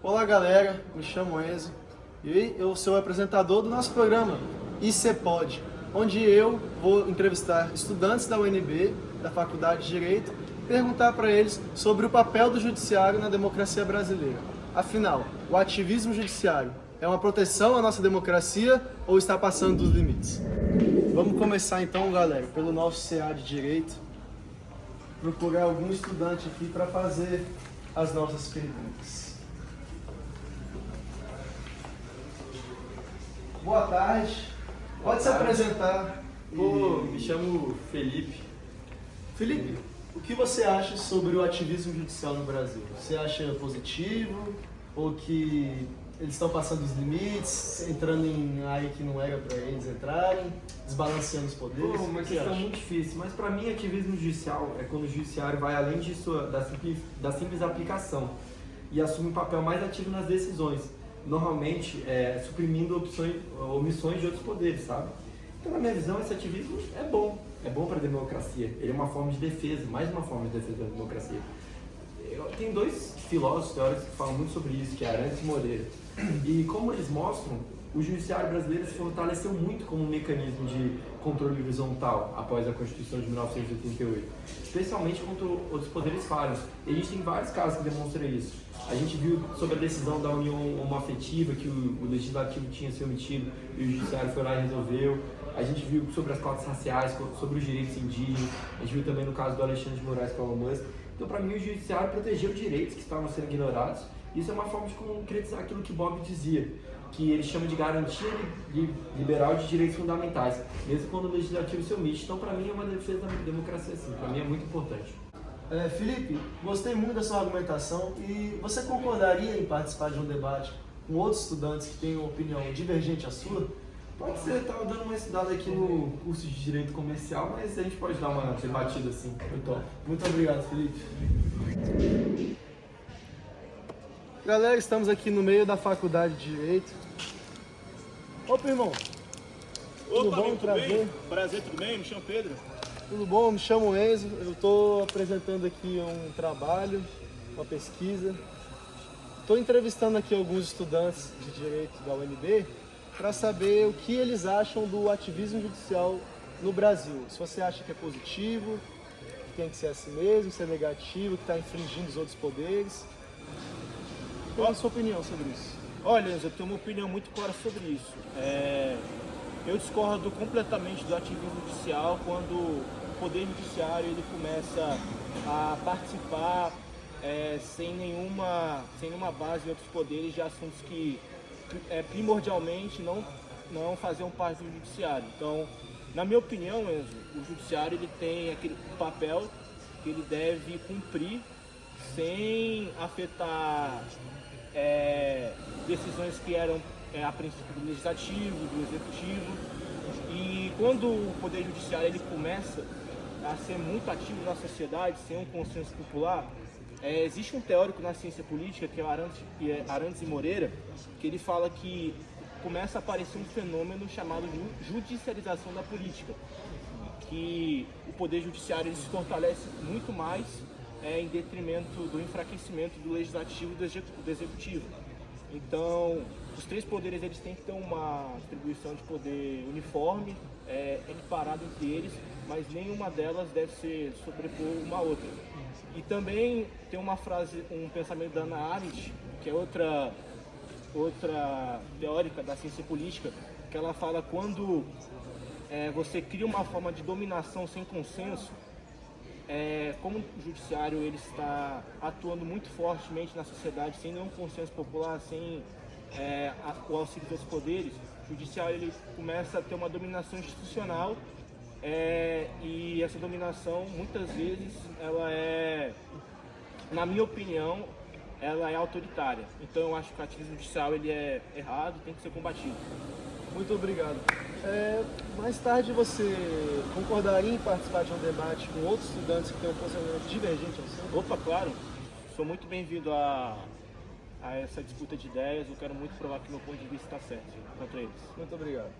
Olá galera, me chamo Enzo e eu sou o apresentador do nosso programa ICPod, onde eu vou entrevistar estudantes da UNB, da Faculdade de Direito, e perguntar para eles sobre o papel do judiciário na democracia brasileira. Afinal, o ativismo judiciário é uma proteção à nossa democracia ou está passando dos limites? Vamos começar então, galera, pelo nosso CA de Direito, procurar algum estudante aqui para fazer as nossas perguntas. Boa tarde. Pode se apresentar. Me chamo Felipe. Felipe, o que você acha sobre o ativismo judicial no Brasil? Você acha positivo ou que eles estão passando os limites, entrando em área que não era para eles entrarem, desbalanceando os poderes? Uma questão muito difícil, mas para mim ativismo judicial é quando o judiciário vai além da simples aplicação e assume um papel mais ativo nas decisões, normalmente suprimindo omissões de outros poderes, sabe? Então, na minha visão, esse ativismo é bom para a democracia. Ele é uma forma de defesa, mais uma forma de defesa da democracia. Tem dois filósofos teóricos que falam muito sobre isso, que é Arantes e Moreira. E como eles mostram, o judiciário brasileiro se fortaleceu muito como um mecanismo de controle horizontal após a Constituição de 1988, especialmente contra outros poderes falhos. E a gente tem vários casos que demonstram isso. A gente viu sobre a decisão da união homoafetiva, que o legislativo tinha se omitido e o judiciário foi lá e resolveu. A gente viu sobre as cotas raciais, sobre os direitos indígenas. A gente viu também no caso do Alexandre de Moraes com a Elon Musk. Então, para mim, o judiciário protegeu direitos que estavam sendo ignorados. Isso é uma forma de concretizar aquilo que Bob dizia, que ele chama de garantia liberal de direitos fundamentais, mesmo quando o legislativo se omite. Então, para mim, é uma defesa da democracia, sim. Para mim, é muito importante. Felipe, gostei muito da sua argumentação e você concordaria em participar de um debate com outros estudantes que têm uma opinião divergente à sua? Pode ser, eu estava dando uma estudada aqui no curso de Direito Comercial, mas a gente pode dar uma debatida assim. Muito obrigado, Felipe. Galera, estamos aqui no meio da Faculdade de Direito. Opa, irmão. Tudo bom? Prazer. Bem? Prazer, tudo bem? Me chamo Pedro. Tudo bom? Me chamo Enzo. Eu estou apresentando aqui um trabalho, uma pesquisa. Estou entrevistando aqui alguns estudantes de Direito da UNB para saber o que eles acham do ativismo judicial no Brasil. Se você acha que é positivo, que tem que ser assim mesmo, se é negativo, que está infringindo os outros poderes. Qual é a sua opinião sobre isso? Olha, Enzo, eu tenho uma opinião muito clara sobre isso. Eu discordo completamente do ativismo judicial quando o Poder Judiciário ele começa a participar sem nenhuma base em outros poderes de assuntos que primordialmente não faziam parte do Judiciário. Então, na minha opinião, Enzo, o Judiciário ele tem aquele papel que ele deve cumprir sem afetar decisões que eram a princípio do Legislativo, do Executivo. E quando o Poder Judiciário ele começa a ser muito ativo na sociedade, sem um consenso popular, existe um teórico na ciência política, que é Arantes e Moreira, que ele fala que começa a aparecer um fenômeno chamado judicialização da política, que o Poder Judiciário ele se fortalece muito mais em detrimento do enfraquecimento do Legislativo e do Executivo. Então, os três poderes eles têm que ter uma distribuição de poder uniforme, equiparada entre eles, mas nenhuma delas deve se sobrepor uma à outra. E também tem uma frase, um pensamento da Hannah Arendt, que é outra teórica da ciência política, que ela fala quando você cria uma forma de dominação sem consenso, como o judiciário ele está atuando muito fortemente na sociedade, sem nenhum consenso popular, sem o auxílio dos poderes, o judiciário ele começa a ter uma dominação institucional, e essa dominação, muitas vezes, ela na minha opinião, ela é autoritária. Então eu acho que o ativismo judicial ele é errado e tem que ser combatido. Muito obrigado. Mais tarde você concordaria em participar de um debate com outros estudantes que têm um posicionamento divergente ao seu? Opa, claro. Sou muito bem-vindo a essa disputa de ideias. Eu quero muito provar que meu ponto de vista está certo contra eles. Muito obrigado.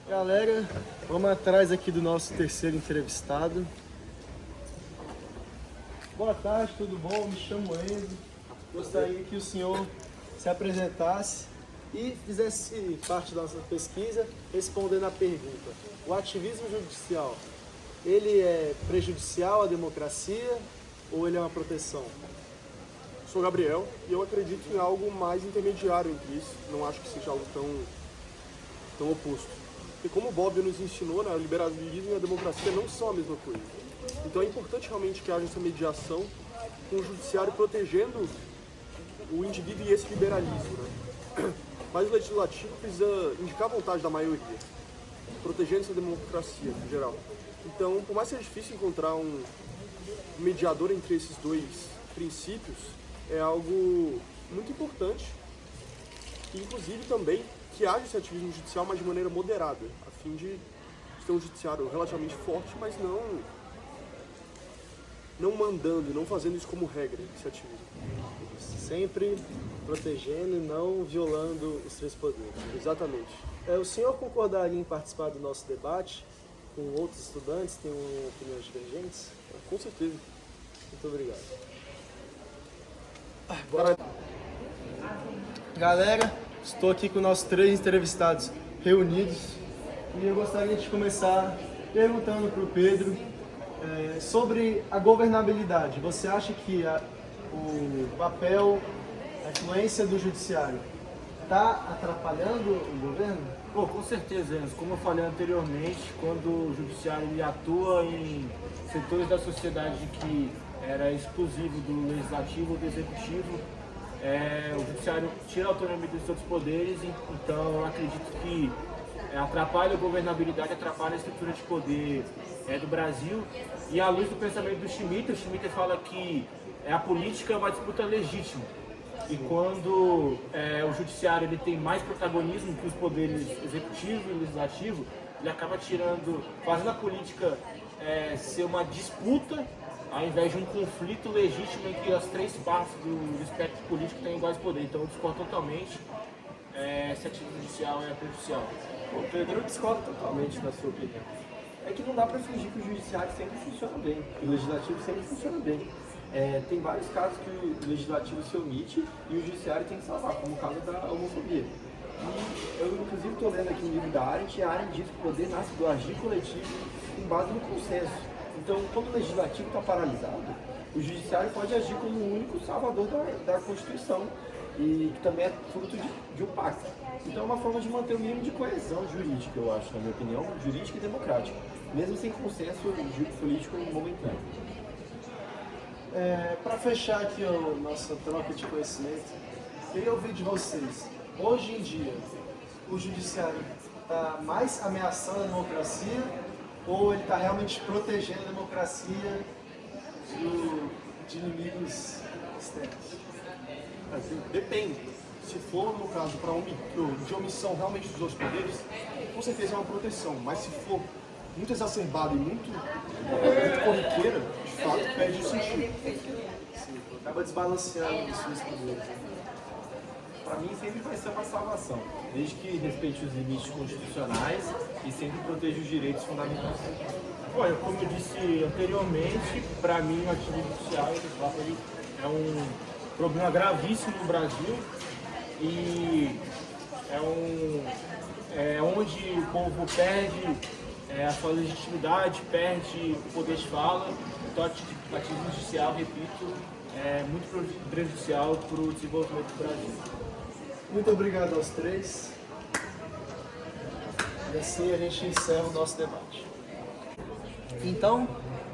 Galera, vamos atrás aqui do nosso terceiro entrevistado. Boa tarde, tudo bom? Me chamo Enzo. gostaria que o senhor se apresentasse e fizesse parte da nossa pesquisa respondendo a pergunta: o ativismo judicial, ele é prejudicial à democracia ou ele é uma proteção? Sou Gabriel e eu acredito em algo mais intermediário entre isso. Não acho que seja algo tão oposto. E como o Bob nos ensinou, né, o liberalismo e a democracia não são a mesma coisa. Então é importante realmente que haja essa mediação com o judiciário protegendo o indivíduo e esse liberalismo, né? Mas o legislativo precisa indicar a vontade da maioria, protegendo essa democracia em geral. Então, por mais que seja difícil encontrar um mediador entre esses dois princípios, é algo muito importante, e inclusive também que haja esse ativismo judicial, mas de maneira moderada, a fim de ter um judiciário relativamente forte, mas não mandando, não fazendo isso como regra, esse ativismo. Sempre protegendo e não violando os três poderes. Exatamente. O senhor concordaria em participar do nosso debate com outros estudantes que têm opiniões divergentes? Com certeza. Muito obrigado. Bora. Galera, estou aqui com nossos 3 entrevistados reunidos e eu gostaria de começar perguntando para o Pedro sobre a governabilidade. Você acha que o papel, a influência do judiciário está atrapalhando o governo? Pô, com certeza, Enzo. Como eu falei anteriormente, quando o judiciário ele atua em setores da sociedade que era exclusivo do legislativo ou do executivo, o judiciário tira a autonomia dos outros poderes, então eu acredito que atrapalha a governabilidade, atrapalha a estrutura de poder do Brasil. E à luz do pensamento do Schmitt, o Schmitt fala que a política é uma disputa legítima. E quando o judiciário ele tem mais protagonismo que os poderes executivo e legislativo, ele acaba fazendo a política ser uma disputa, ao invés de um conflito legítimo em que as 3 partes do espectro político têm iguais poderes. Então eu discordo totalmente se a atividade judicial é prejudicial. Pô, Pedro, eu discordo totalmente da sua opinião. É que não dá para fingir que o judiciário sempre funciona bem, que o legislativo sempre funciona bem. Tem vários casos que o legislativo se omite e o judiciário tem que salvar, como o caso da homofobia. E eu, inclusive, estou lendo aqui um livro da Arendt, e a Arendt diz que o poder nasce do agir coletivo com base no consenso. Então, quando o legislativo está paralisado, o judiciário pode agir como o único salvador da Constituição, e que também é fruto de um pacto. Então, é uma forma de manter o mínimo de coesão jurídica, eu acho, na minha opinião, jurídica e democrática, mesmo sem consenso político momentâneo. Para fechar aqui a nossa troca de conhecimento, queria ouvir de vocês. Hoje em dia, o judiciário está mais ameaçando a democracia ou ele está realmente protegendo a democracia de inimigos externos? Depende. Se for, no caso, de omissão realmente dos outros poderes, com certeza é uma proteção. Mas se for muito exacerbada e muito corriqueira, de fato, perde o sentido. Sim, acaba desbalanceando os seus poderes. Para mim, sempre vai ser uma salvação, desde que respeite os limites constitucionais e sempre proteja os direitos fundamentais. Olha, como eu disse anteriormente, para mim o ativismo judicial é um problema gravíssimo no Brasil e é onde o povo perde a sua legitimidade, perde o poder de fala. Então, o ativismo judicial, repito, é muito prejudicial para o desenvolvimento do Brasil. Muito obrigado aos 3. E assim a gente encerra o nosso debate. Então,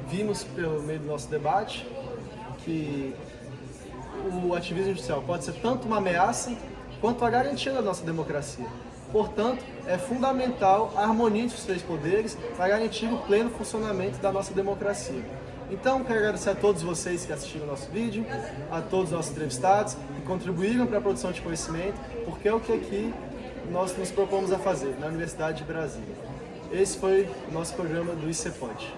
vimos pelo meio do nosso debate que o ativismo judicial pode ser tanto uma ameaça quanto a garantia da nossa democracia. Portanto, é fundamental a harmonia entre os 3 poderes para garantir o pleno funcionamento da nossa democracia. Então, quero agradecer a todos vocês que assistiram o nosso vídeo, a todos os nossos entrevistados que contribuíram para a produção de conhecimento, porque é o que aqui nós nos propomos a fazer na Universidade de Brasília. Esse foi o nosso programa do ICEPOD.